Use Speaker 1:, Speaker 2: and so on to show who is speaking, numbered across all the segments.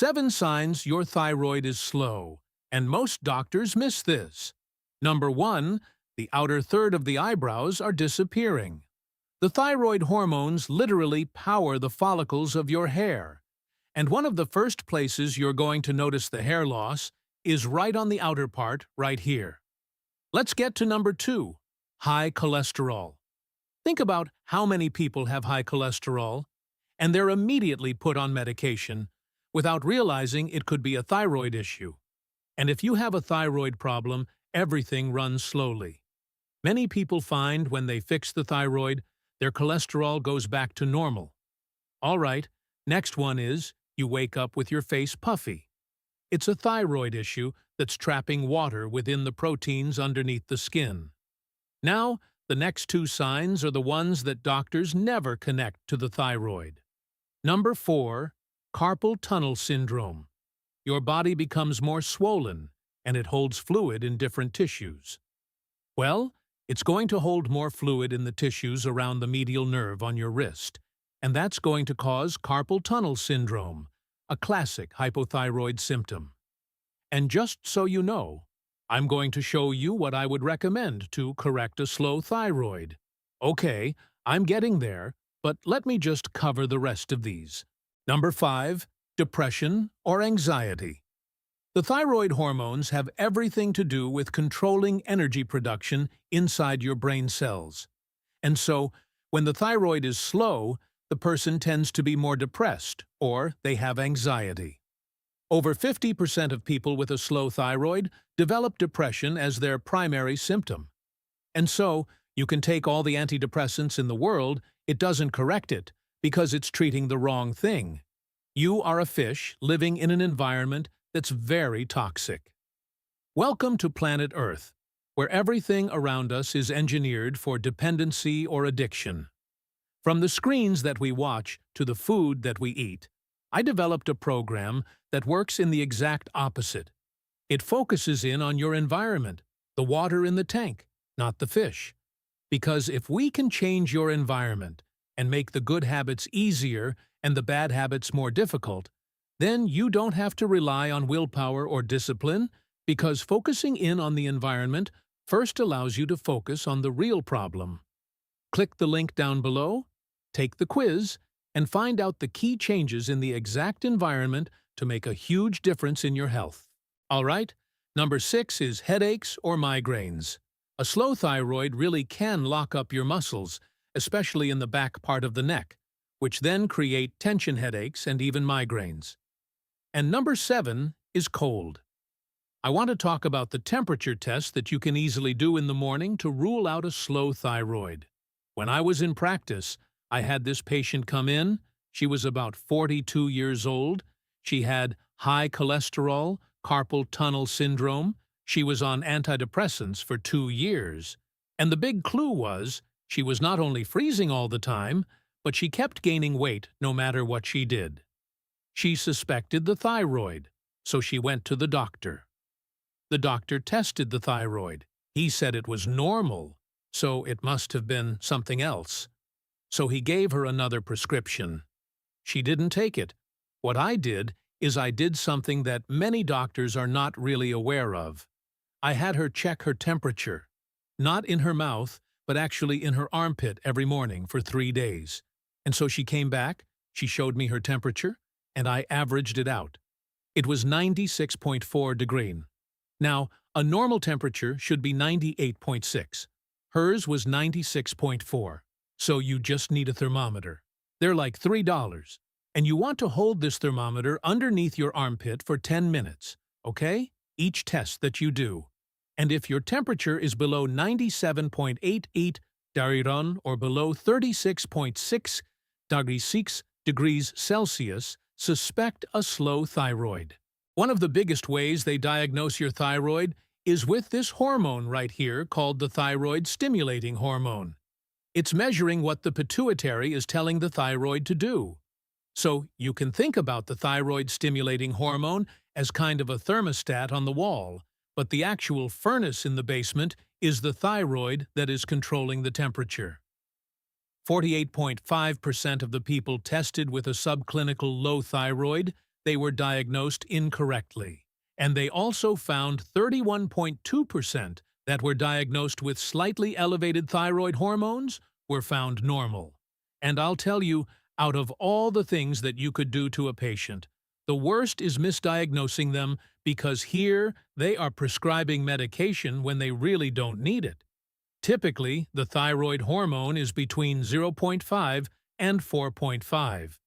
Speaker 1: 7 signs your thyroid is slow, and most doctors miss this. Number 1, the outer third of the eyebrows are disappearing. The thyroid hormones literally power the follicles of your hair, and one of the first places you're going to notice the hair loss is right on the outer part, right here. Let's get to number 2, high cholesterol. Think about how many people have high cholesterol, and they're immediately put on medication without realizing it could be a thyroid issue. And if you have a thyroid problem, everything runs slowly. Many people find when they fix the thyroid, their cholesterol goes back to normal. All right, next one is you wake up with your face puffy. It's a thyroid issue that's trapping water within the proteins underneath the skin. Now, the next 2 signs are the ones that doctors never connect to the thyroid. Number 4, carpal tunnel syndrome. Your body becomes more swollen, and it holds fluid in different tissues. Well, it's going to hold more fluid in the tissues around the medial nerve on your wrist, and that's going to cause carpal tunnel syndrome, a classic hypothyroid symptom. And just so you know, I'm going to show you what I would recommend to correct a slow thyroid. Okay, I'm getting there, but let me just cover the rest of these. Number 5, depression or anxiety. The thyroid hormones have everything to do with controlling energy production inside your brain cells. And so, when the thyroid is slow, the person tends to be more depressed, or they have anxiety. Over 50% of people with a slow thyroid develop depression as their primary symptom. And so, you can take all the antidepressants in the world, it doesn't correct it, because it's treating the wrong thing. You are a fish living in an environment that's very toxic. Welcome to planet Earth, where everything around us is engineered for dependency or addiction. From the screens that we watch to the food that we eat, I developed a program that works in the exact opposite. It focuses in on your environment, the water in the tank, not the fish. Because if we can change your environment and make the good habits easier and the bad habits more difficult, then you don't have to rely on willpower or discipline, because focusing in on the environment first allows you to focus on the real problem. Click the link down below, take the quiz, and find out the key changes in the exact environment to make a huge difference in your health. All right, number 6 is headaches or migraines. A slow thyroid really can lock up your muscles, especially in the back part of the neck, which then create tension headaches and even migraines. And number 7 is cold. I want to talk about the temperature test that you can easily do in the morning to rule out a slow thyroid. When I was in practice, I had this patient come in. She was about 42 years old. She had high cholesterol, carpal tunnel syndrome. She was on antidepressants for 2 years. And the big clue was, she was not only freezing all the time, but she kept gaining weight no matter what she did. She suspected the thyroid, so she went to the doctor. The doctor tested the thyroid. He said it was normal, so it must have been something else. So he gave her another prescription. She didn't take it. What I did is I did something that many doctors are not really aware of. I had her check her temperature, not in her mouth, but actually in her armpit every morning for 3 days. And so she came back, she showed me her temperature, and I averaged it out. It was 96.4 degrees. Now, a normal temperature should be 98.6. Hers was 96.4. So you just need a thermometer. They're like $3. And you want to hold this thermometer underneath your armpit for 10 minutes, okay? Each test that you do. And if your temperature is below 97.88 degrees or below 36.6 degrees Celsius, suspect a slow thyroid. One of the biggest ways they diagnose your thyroid is with this hormone right here called the thyroid-stimulating hormone. It's measuring what the pituitary is telling the thyroid to do. So you can think about the thyroid-stimulating hormone as kind of a thermostat on the wall, but the actual furnace in the basement is the thyroid that is controlling the temperature. 48.5% of the people tested with a subclinical low thyroid they were diagnosed incorrectly. And they also found 31.2% that were diagnosed with slightly elevated thyroid hormones were found normal. And I'll tell you, out of all the things that you could do to a patient, the worst is misdiagnosing them because here they are prescribing medication when they really don't need it. Typically, the thyroid hormone is between 0.5 and 4.5.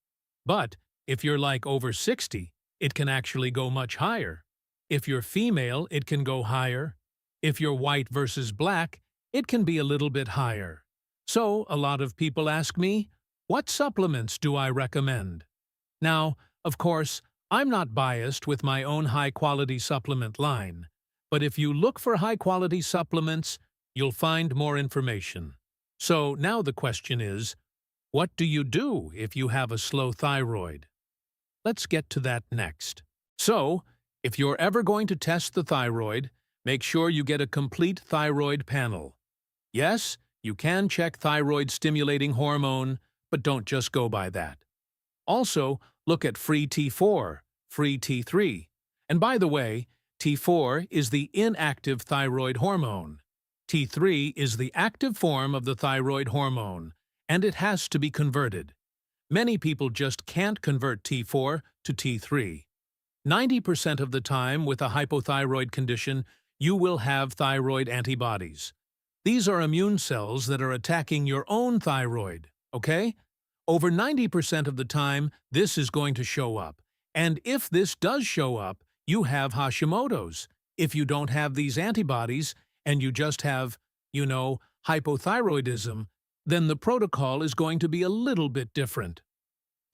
Speaker 1: But if you're like over 60, it can actually go much higher. If you're female, it can go higher. If you're white versus black, it can be a little bit higher. So, a lot of people ask me, what supplements do I recommend? Now, of course, I'm not biased with my own high-quality supplement line, but if you look for high-quality supplements, you'll find more information. So now the question is, what do you do if you have a slow thyroid? Let's get to that next. So, if you're ever going to test the thyroid, make sure you get a complete thyroid panel. Yes, you can check thyroid-stimulating hormone, but don't just go by that. Also, look at free T4, free T3. And by the way, T4 is the inactive thyroid hormone. T3 is the active form of the thyroid hormone, and it has to be converted. Many people just can't convert T4 to T3. 90% of the time with a hypothyroid condition, you will have thyroid antibodies. These are immune cells that are attacking your own thyroid, okay? Over 90% of the time, this is going to show up. And if this does show up, you have Hashimoto's. If you don't have these antibodies, and you just have, hypothyroidism, then the protocol is going to be a little bit different.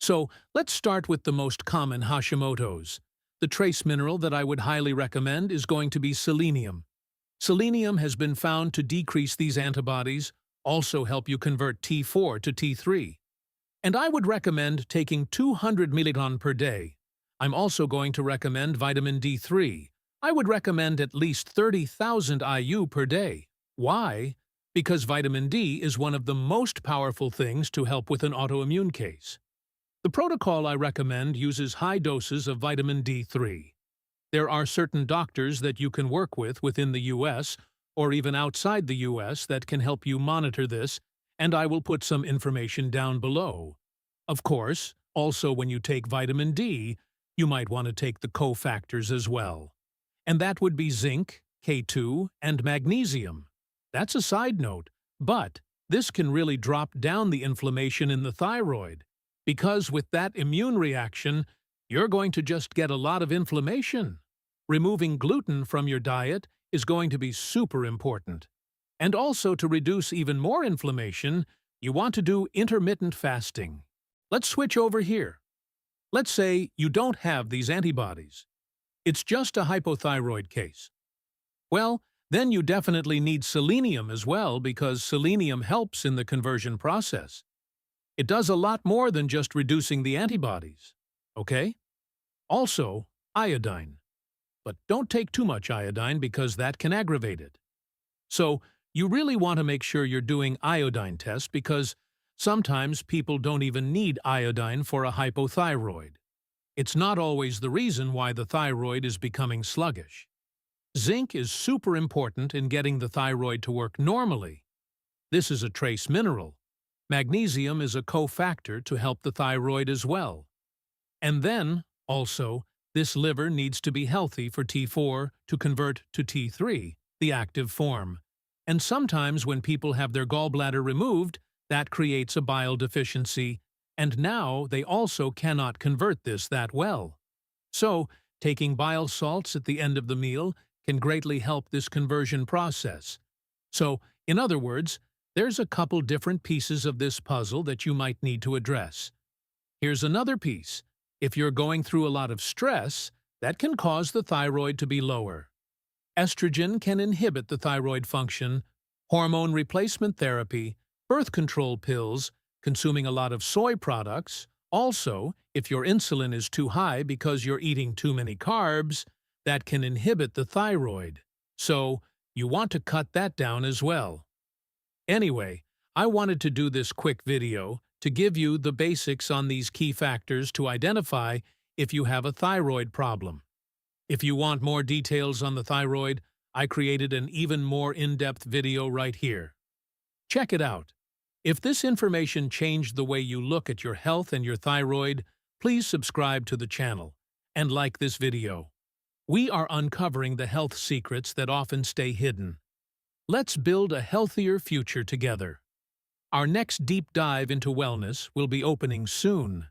Speaker 1: So, let's start with the most common Hashimoto's. The trace mineral that I would highly recommend is going to be selenium. Selenium has been found to decrease these antibodies, also help you convert T4 to T3. And I would recommend taking 200 mg per day. I'm also going to recommend vitamin D3. I would recommend at least 30,000 IU per day. Why? Because vitamin D is one of the most powerful things to help with an autoimmune case. The protocol I recommend uses high doses of vitamin D3. There are certain doctors that you can work with within the US or even outside the US that can help you monitor this, and I will put some information down below. Of course, also when you take vitamin D, you might want to take the cofactors as well. And that would be zinc, K2, and magnesium. That's a side note, but this can really drop down the inflammation in the thyroid, because with that immune reaction, you're going to just get a lot of inflammation. Removing gluten from your diet is going to be super important. And also to reduce even more inflammation, you want to do intermittent fasting. Let's switch over here. Let's say you don't have these antibodies. It's just a hypothyroid case. Well, then you definitely need selenium as well because selenium helps in the conversion process. It does a lot more than just reducing the antibodies, okay? Also, iodine. But don't take too much iodine because that can aggravate it. So, you really want to make sure you're doing iodine tests because sometimes people don't even need iodine for a hypothyroid. It's not always the reason why the thyroid is becoming sluggish. Zinc is super important in getting the thyroid to work normally. This is a trace mineral. Magnesium is a cofactor to help the thyroid as well. And then, also, this liver needs to be healthy for T4 to convert to T3, the active form. And sometimes when people have their gallbladder removed, that creates a bile deficiency, and now they also cannot convert this that well. So, taking bile salts at the end of the meal can greatly help this conversion process. So, in other words, there's a couple different pieces of this puzzle that you might need to address. Here's another piece. If you're going through a lot of stress, that can cause the thyroid to be lower. Estrogen can inhibit the thyroid function. Hormone replacement therapy, birth control pills, consuming a lot of soy products. Also, if your insulin is too high because you're eating too many carbs, that can inhibit the thyroid. So, you want to cut that down as well. Anyway, I wanted to do this quick video to give you the basics on these key factors to identify if you have a thyroid problem. If you want more details on the thyroid, I created an even more in-depth video right here. Check it out. If this information changed the way you look at your health and your thyroid, please subscribe to the channel and like this video. We are uncovering the health secrets that often stay hidden. Let's build a healthier future together. Our next deep dive into wellness will be opening soon.